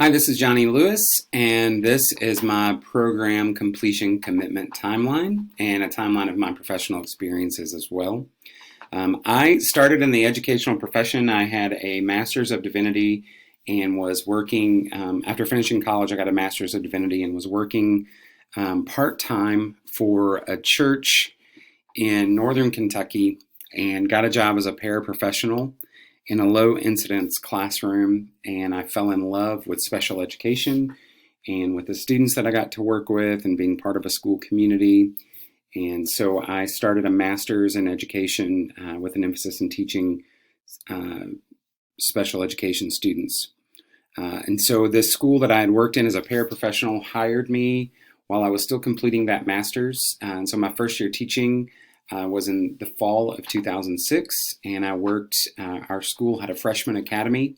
Hi, this is Johnny Lewis, and this is my program completion commitment timeline and a timeline of my professional experiences as well. I started in the educational profession. I had a Master's of Divinity and was working, after finishing college, I got a Master's of Divinity and was working part-time for a church in northern Kentucky and got a job as a paraprofessional in a low incidence classroom. And I fell in love with special education and with the students that I got to work with and being part of a school community. And so I started a master's in education with an emphasis in teaching uh, special education students. And so this school that I had worked in as a paraprofessional hired me while I was still completing that master's. And so my first year teaching was in the fall of 2006, and I worked, our school had a freshman academy,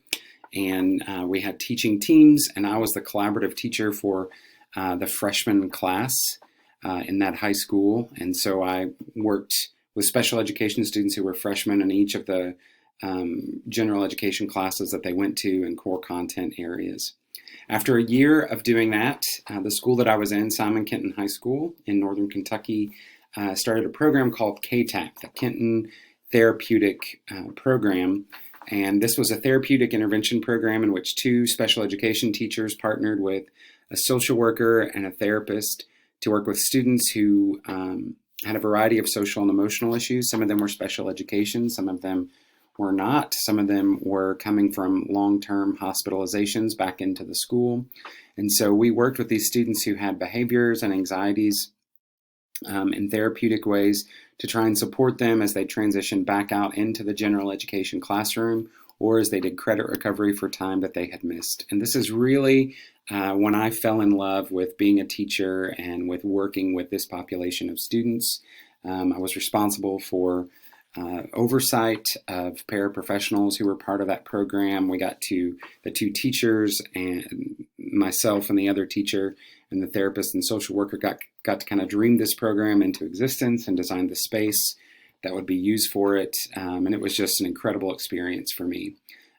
and we had teaching teams, and I was the collaborative teacher for the freshman class in that high school. And so I worked with special education students who were freshmen in each of the general education classes that they went to in core content areas. After a year of doing that, the school that I was in, Simon Kenton High School in northern Kentucky, started a program called KTAP, the Kenton Therapeutic Program. And this was a therapeutic intervention program in which two special education teachers partnered with a social worker and a therapist to work with students who had a variety of social and emotional issues. Some of them were special education, some of them were not. Some of them were coming from long-term hospitalizations back into the school. And so we worked with these students who had behaviors and anxieties in therapeutic ways to try and support them as they transitioned back out into the general education classroom or as they did credit recovery for time that they had missed. And this is really when I fell in love with being a teacher and with working with this population of students. I was responsible for oversight of paraprofessionals who were part of that program. We got to the two teachers and myself and the other teacher and the therapist and social worker got to kind of dream this program into existence and design the space that would be used for it. And it was just an incredible experience for me.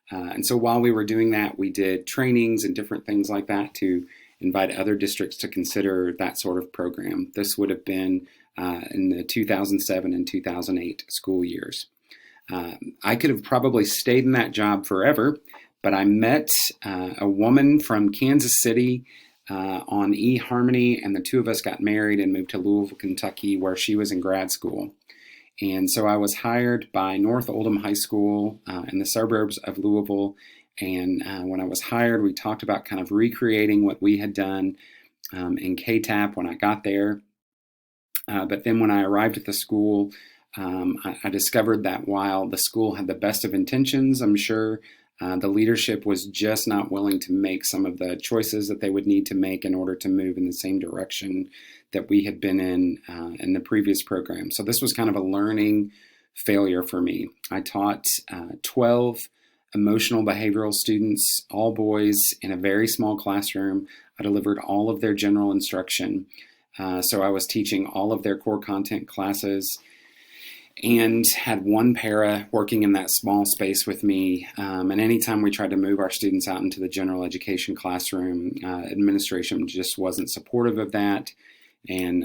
And so while we were doing that, we did trainings and different things like that to invite other districts to consider that sort of program. This would have been in the 2007 and 2008 school years. I could have probably stayed in that job forever, but I met a woman from Kansas City on eHarmony, and the two of us got married and moved to Louisville, Kentucky, where she was in grad school. And so I was hired by North Oldham High School in the suburbs of Louisville. And when I was hired, we talked about kind of recreating what we had done in KTAP when I got there. But then when I arrived at the school, I discovered that while the school had the best of intentions, I'm sure the leadership was just not willing to make some of the choices that they would need to make in order to move in the same direction that we had been in the previous program. So this was kind of a learning failure for me. I taught 12 emotional behavioral students, all boys, in a very small classroom. I delivered all of their general instruction. So I was teaching all of their core content classes and had one para working in that small space with me. And anytime we tried to move our students out into the general education classroom, administration just wasn't supportive of that and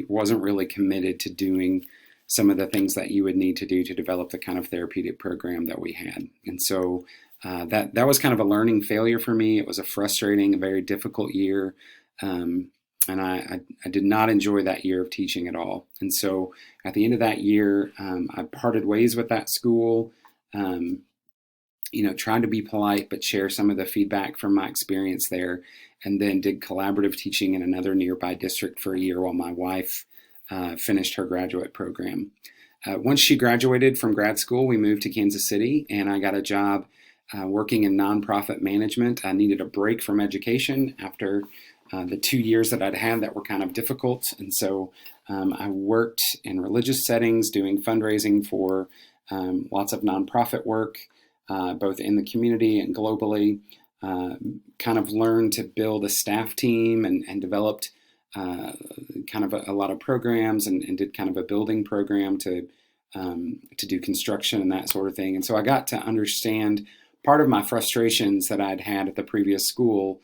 wasn't really committed to doing some of the things that you would need to do to develop the kind of therapeutic program that we had. And so that was kind of a learning failure for me. It was a frustrating, a very difficult year. And I did not enjoy that year of teaching at all. And so at the end of that year, I parted ways with that school, tried to be polite, but share some of the feedback from my experience there, and then did collaborative teaching in another nearby district for a year while my wife finished her graduate program. Once she graduated from grad school, we moved to Kansas City, and I got a job working in nonprofit management. I needed a break from education after the 2 years that I'd had that were kind of difficult. And so I worked in religious settings doing fundraising for lots of nonprofit work, both in the community and globally. Kind of learned to build a staff team and developed kind of a lot of programs and did kind of a building program to do construction and that sort of thing. And so I got to understand part of my frustrations that I'd had at the previous school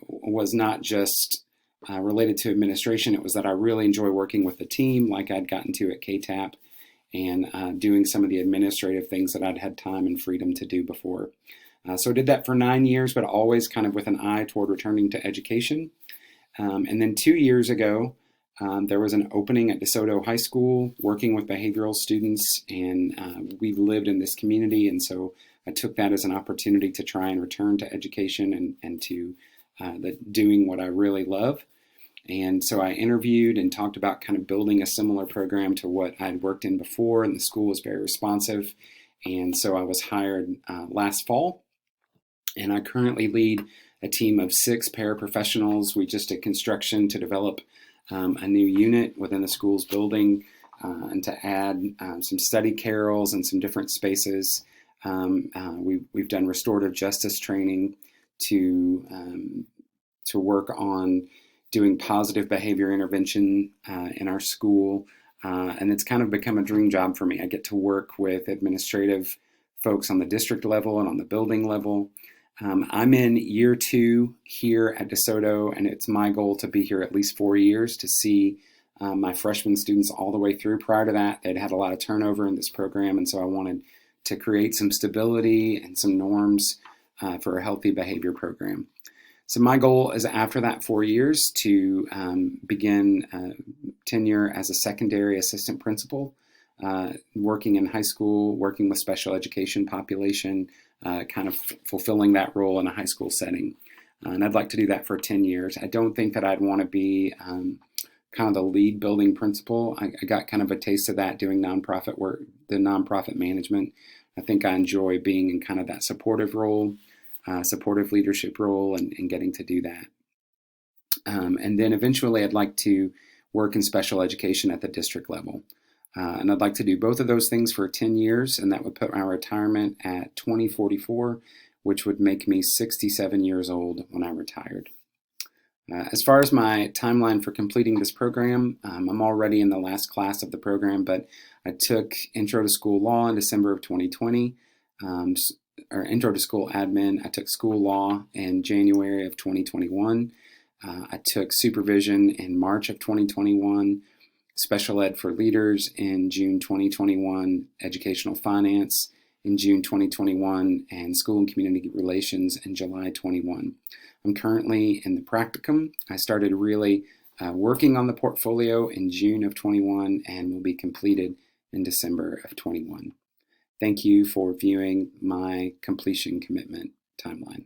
was not just related to administration. It was that I really enjoy working with the team, like I'd gotten to at KTAP, and doing some of the administrative things that I'd had time and freedom to do before. So I did that for 9 years, but always kind of with an eye toward returning to education. And then 2 years ago, there was an opening at DeSoto High School working with behavioral students, and we lived in this community, and so I took that as an opportunity to try and return to education and to doing what I really love. And so I interviewed and talked about kind of building a similar program to what I'd worked in before, and the school was very responsive. And so I was hired last fall, and I currently lead a team of 6 paraprofessionals. We just did construction to develop a new unit within the school's building and to add some study carrels and some different spaces. We've done restorative justice training to work on doing positive behavior intervention in our school. And it's kind of become a dream job for me. I get to work with administrative folks on the district level and on the building level. I'm in year 2 here at DeSoto, and it's my goal to be here at least 4 years to see my freshman students all the way through. Prior to that, they'd had a lot of turnover in this program, and so I wanted to create some stability and some norms for a healthy behavior program. So my goal is after that 4 years to begin tenure as a secondary assistant principal, working in high school, working with special education population, kind of fulfilling that role in a high school setting. And I'd like to do that for 10 years. I don't think that I'd want to be kind of the lead building principal. I got kind of a taste of that doing nonprofit work, the nonprofit management. I think I enjoy being in kind of that supportive role, supportive leadership role, and getting to do that. And then eventually I'd like to work in special education at the district level. And I'd like to do both of those things for 10 years, and that would put my retirement at 2044, which would make me 67 years old when I retired. As far as my timeline for completing this program, I'm already in the last class of the program, but I took Intro to School Law in December of 2020, or Intro to School Admin. I took School Law in January of 2021. I took Supervision in March of 2021. Special Ed for Leaders in June 2021, Educational Finance in June 2021, and School and Community Relations in July 21. I'm currently in the practicum. I started really working on the portfolio in June of 21 and will be completed in December of 21. Thank you for viewing my completion commitment timeline.